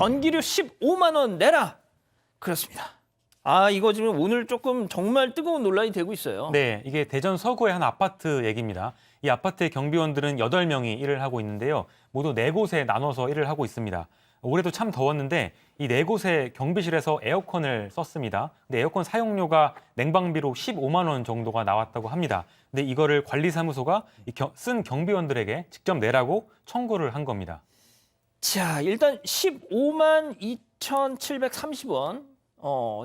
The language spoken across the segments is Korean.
전기료 15만 원 내라. 그렇습니다. 아, 이거 지금 오늘 조금 정말 뜨거운 논란이 되고 있어요. 네, 이게 대전 서구의 한 아파트 얘기입니다. 이 아파트의 경비원들은 8명이 일을 하고 있는데요. 모두 4곳에 나눠서 일을 하고 있습니다. 올해도 참 더웠는데 이 4곳의 경비실에서 에어컨을 썼습니다. 근데 에어컨 사용료가 냉방비로 15만 원 정도가 나왔다고 합니다. 근데 이거를 관리사무소가 쓴 경비원들에게 직접 내라고 청구를 한 겁니다. 자, 일단 15만 2,730원.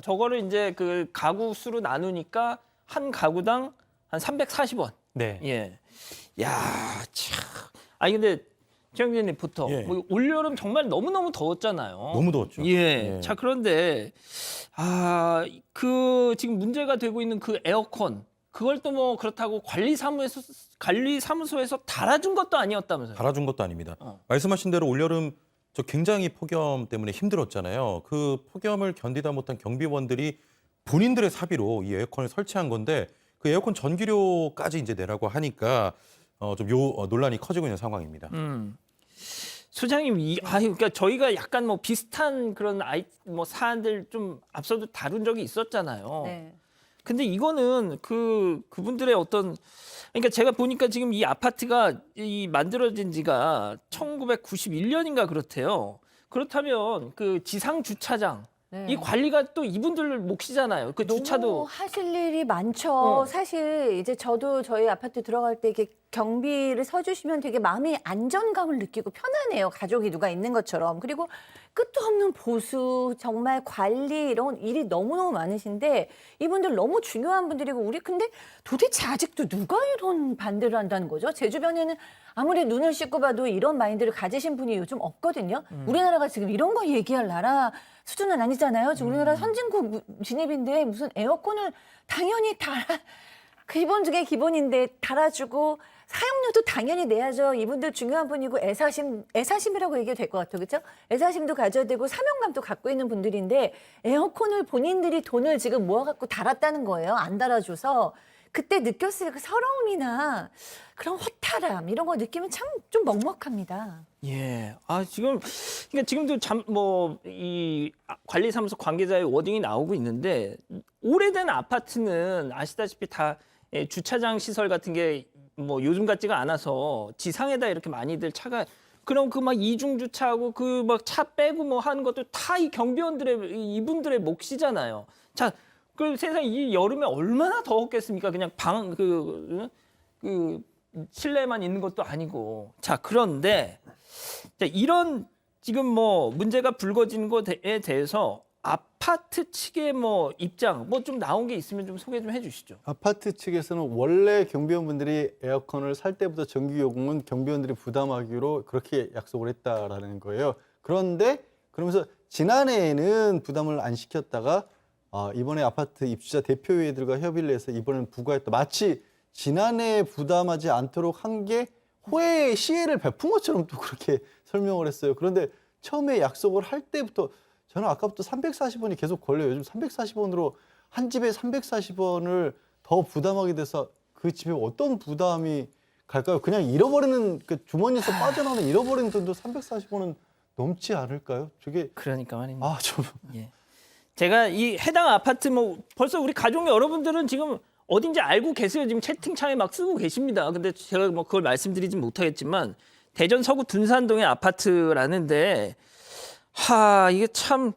저거를 이제 그 가구 수로 나누니까 한 가구당 한 340원. 네. 예. 야, 참. 아니 근데 최영진 리포터, 예. 뭐 올여름 정말 너무너무 더웠잖아요. 너무 더웠죠. 예. 예. 자, 그런데 그 지금 문제가 되고 있는 그 에어컨 그걸 또 뭐 그렇다고 관리사무소에서 달아준 것도 아니었다면서요. 달아준 것도 아닙니다. 어. 말씀하신 대로 올여름 저 굉장히 폭염 때문에 힘들었잖아요. 그 폭염을 견디다 못한 경비원들이 본인들의 사비로 이 에어컨을 설치한 건데 그 에어컨 전기료까지 이제 내라고 하니까 좀 논란이 커지고 있는 상황입니다. 소장님, 그러니까 저희가 약간 뭐 비슷한 그런 뭐 사안들 좀 앞서도 다룬 적이 있었잖아요. 네. 근데 이거는 그분들의 어떤 그러니까 제가 보니까 지금 이 아파트가 만들어진 지가 1991년인가 그렇대요. 그렇다면 그 지상 주차장 네. 이 관리가 또 이분들 몫이잖아요. 그 너무 주차도 하실 일이 많죠. 어. 사실 이제 저도 저희 아파트 들어갈 때 이렇게 경비를 서주시면 되게 마음이 안정감을 느끼고 편하네요. 가족이 누가 있는 것처럼. 그리고 끝도 없는 보수, 정말 관리 이런 일이 너무너무 많으신데 이분들 너무 중요한 분들이고 우리 근데 도대체 아직도 누가 이런 반대를 한다는 거죠? 제 주변에는 아무리 눈을 씻고 봐도 이런 마인드를 가지신 분이 요즘 없거든요. 우리나라가 지금 이런 거 얘기할 나라 수준은 아니잖아요. 지금 우리나라 선진국 진입인데 무슨 에어컨을 당연히 기본 중에 기본인데 달아주고 사용료도 당연히 내야죠. 이분들 중요한 분이고 애사심이라고 얘기해도 될 것 같아요. 그렇죠? 애사심도 가져야 되고 사명감도 갖고 있는 분들인데 에어컨을 본인들이 돈을 지금 모아갖고 달았다는 거예요. 안 달아줘서. 그때 느꼈을 그 서러움이나 그런 허탈함 이런 거 느끼면 참 좀 먹먹합니다. 예. 그러니까 지금도 이 관리사무소 관계자의 워딩이 나오고 있는데 오래된 아파트는 아시다시피 다 주차장 시설 같은 게 뭐 요즘 같지가 않아서 지상에다 이렇게 많이들 차가 그럼 그 막 이중 주차하고 그 막 차 빼고 뭐 하는 것도 다 이 경비원들의 이분들의 몫이잖아요. 자, 그 세상 이 여름에 얼마나 더웠겠습니까? 그냥 그 실내만 있는 것도 아니고. 자, 그런데 이런 지금 뭐 문제가 불거지는 것에 대해서 아파트 측의 뭐 입장 뭐 좀 나온 게 있으면 좀 소개 좀 해주시죠. 아파트 측에서는 원래 경비원분들이 에어컨을 살 때부터 전기요금은 경비원들이 부담하기로 그렇게 약속을 했다라는 거예요. 그런데 그러면서 지난해에는 부담을 안 시켰다가 이번에 아파트 입주자 대표회들과 협의를 해서 이번에는 부과했다. 마치 지난해 부담하지 않도록 한 게 호의 시혜를 베푼 것처럼 또 그렇게 설명을 했어요. 그런데 처음에 약속을 할 때부터 저는 아까부터 340원이 계속 걸려요. 요즘 340원으로 한 집에 340원을 더 부담하게 돼서 그 집에 어떤 부담이 갈까요? 그냥 잃어버리는 그 주머니에서 빠져나오는 잃어버리는 돈도 340원은 넘지 않을까요? 저게 그러니까 말입니다. 좀 예. 제가 이 해당 아파트 뭐 벌써 우리 가족 여러분들은 지금 어딘지 알고 계세요. 지금 채팅창에 막 쓰고 계십니다. 근데 제가 뭐 그걸 말씀드리진 못하겠지만 대전 서구 둔산동의 아파트라는데 이게 참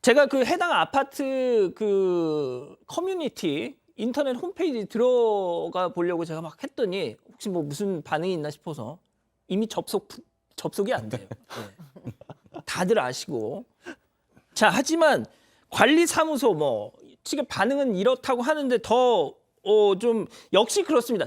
제가 그 해당 아파트 그 커뮤니티 인터넷 홈페이지 들어가 보려고 제가 막 했더니 혹시 뭐 무슨 반응이 있나 싶어서 이미 접속이 안 돼요. 예. 다들 아시고. 자, 하지만 관리사무소 뭐 측의 반응은 이렇다고 하는데 더 좀 역시 그렇습니다.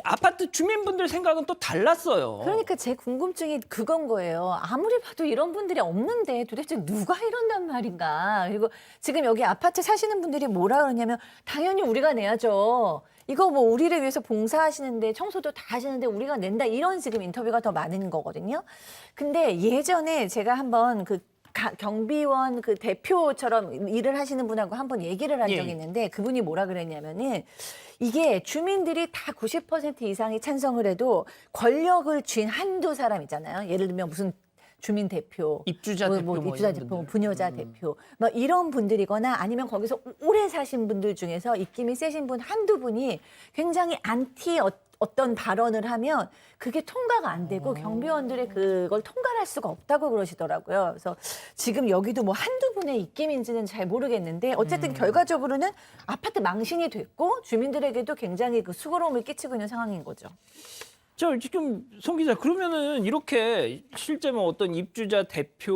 아파트 주민분들 생각은 또 달랐어요. 그러니까 제 궁금증이 그건 거예요. 아무리 봐도 이런 분들이 없는데 도대체 누가 이런단 말인가. 그리고 지금 여기 아파트 사시는 분들이 뭐라 그러냐면 당연히 우리가 내야죠. 이거 뭐 우리를 위해서 봉사하시는데 청소도 다 하시는데 우리가 낸다. 이런 지금 인터뷰가 더 많은 거거든요. 근데 예전에 제가 한번 그 경비원 그 대표처럼 일을 하시는 분하고 한번 얘기를 한 적이 있는데 그분이 뭐라 그랬냐면은 이게 주민들이 다 90% 이상이 찬성을 해도 권력을 쥔 한두 사람 있잖아요. 예를 들면 무슨 주민 대표, 입주자 대표, 뭐 입주자 이런 대표, 분들. 분여자 대표, 뭐 이런 분들이거나 아니면 거기서 오래 사신 분들 중에서 입김이 세신 분 한두 분이 굉장히 안티 어떤 발언을 하면 그게 통과가 안 되고 경비원들이 그걸 통과할 수가 없다고 그러시더라고요. 그래서 지금 여기도 뭐 한두 분의 입김인지는 잘 모르겠는데 어쨌든 결과적으로는 아파트 망신이 됐고 주민들에게도 굉장히 그 수고로움을 끼치고 있는 상황인 거죠. 자, 지금 송 기자, 그러면은 이렇게 실제 뭐 어떤 입주자 대표들의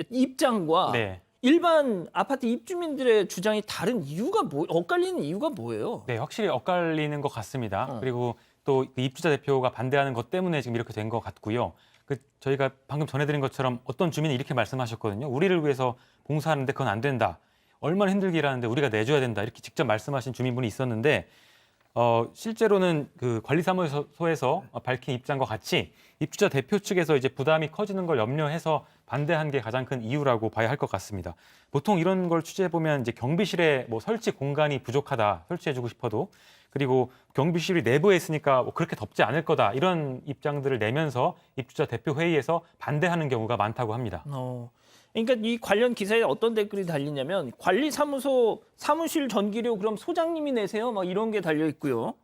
입장과 네. 일반 아파트 입주민들의 주장이 다른 이유가 엇갈리는 이유가 뭐예요? 네, 확실히 엇갈리는 것 같습니다. 그리고 또 입주자 대표가 반대하는 것 때문에 지금 이렇게 된 것 같고요. 저희가 방금 전해드린 것처럼 어떤 주민이 이렇게 말씀하셨거든요. 우리를 위해서 봉사하는데 그건 안 된다. 얼마나 힘들게 일하는데 우리가 내줘야 된다. 이렇게 직접 말씀하신 주민분이 있었는데 실제로는 그 관리사무소에서 밝힌 입장과 같이 입주자 대표 측에서 이제 부담이 커지는 걸 염려해서 반대한 게 가장 큰 이유라고 봐야 할 것 같습니다. 보통 이런 걸 취재해 보면 이제 경비실에 뭐 설치 공간이 부족하다, 설치해주고 싶어도, 그리고 경비실이 내부에 있으니까 뭐 그렇게 덥지 않을 거다, 이런 입장들을 내면서 입주자 대표 회의에서 반대하는 경우가 많다고 합니다. 그러니까 이 관련 기사에 어떤 댓글이 달리냐면 관리사무소 사무실 전기료 그럼 소장님이 내세요? 막 이런 게 달려 있고요.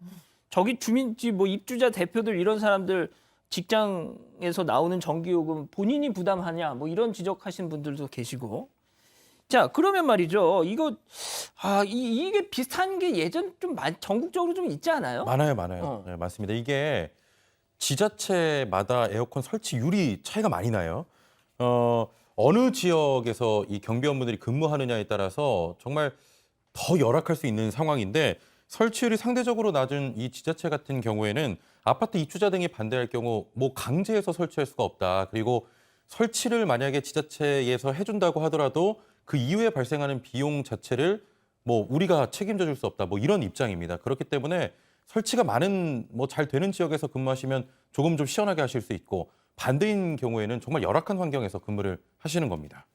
저기 주민지 뭐 입주자 대표들 이런 사람들 직장에서 나오는 전기요금 본인이 부담하냐 뭐 이런 지적하신 분들도 계시고. 자, 그러면 말이죠. 이거 이게 비슷한 게 예전 좀 전국적으로 좀 있지 않아요? 많아요. 네, 맞습니다. 이게 지자체마다 에어컨 설치율이 차이가 많이 나요. 어느 지역에서 이 경비원분들이 근무하느냐에 따라서 정말 더 열악할 수 있는 상황인데 설치율이 상대적으로 낮은 이 지자체 같은 경우에는 아파트 입주자 등이 반대할 경우 뭐 강제해서 설치할 수가 없다. 그리고 설치를 만약에 지자체에서 해준다고 하더라도 그 이후에 발생하는 비용 자체를 뭐 우리가 책임져 줄 수 없다. 뭐 이런 입장입니다. 그렇기 때문에 설치가 많은 뭐 잘 되는 지역에서 근무하시면 조금 좀 시원하게 하실 수 있고 반대인 경우에는 정말 열악한 환경에서 근무를 하시는 겁니다.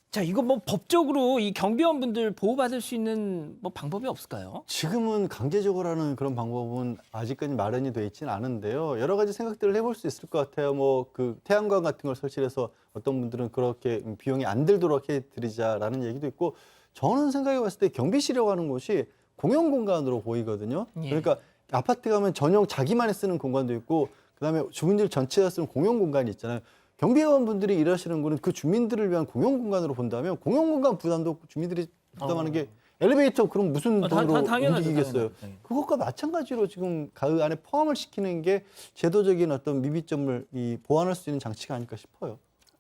자, 이거 뭐 법적으로 이 경비원분들 보호받을 수 있는 뭐 방법이 없을까요? 지금은 강제적으로 하는 그런 방법은 아직까지 마련이 돼 있지는 않은데요. 여러 가지 생각들을 해볼 수 있을 것 같아요. 뭐 그 태양광 같은 걸 설치해서 어떤 분들은 그렇게 비용이 안 들도록 해드리자라는 얘기도 있고, 저는 생각해 봤을 때 경비실이라고 하는 곳이 공용 공간으로 보이거든요. 예. 그러니까 아파트 가면 전용 자기만이 쓰는 공간도 있고, 그다음에 주민들 전체가 쓰는 공용 공간이 있잖아요. 경비원분들이 일하시는 거는 그 주민들을 위한 공용 공간으로 본다면 공용 공간 부담도 주민들이 부담하는 게 엘리베이터 그럼 무슨 돈으로 움직이겠어요. 당연하죠. 그것과 마찬가지로 지금 그 안에 포함을 시키는 게 제도적인 어떤 미비점을 보완할 수 있는 장치가 아닐까 싶어요.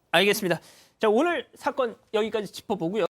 알겠습니다. 자, 오늘 사건 여기까지 짚어보고요.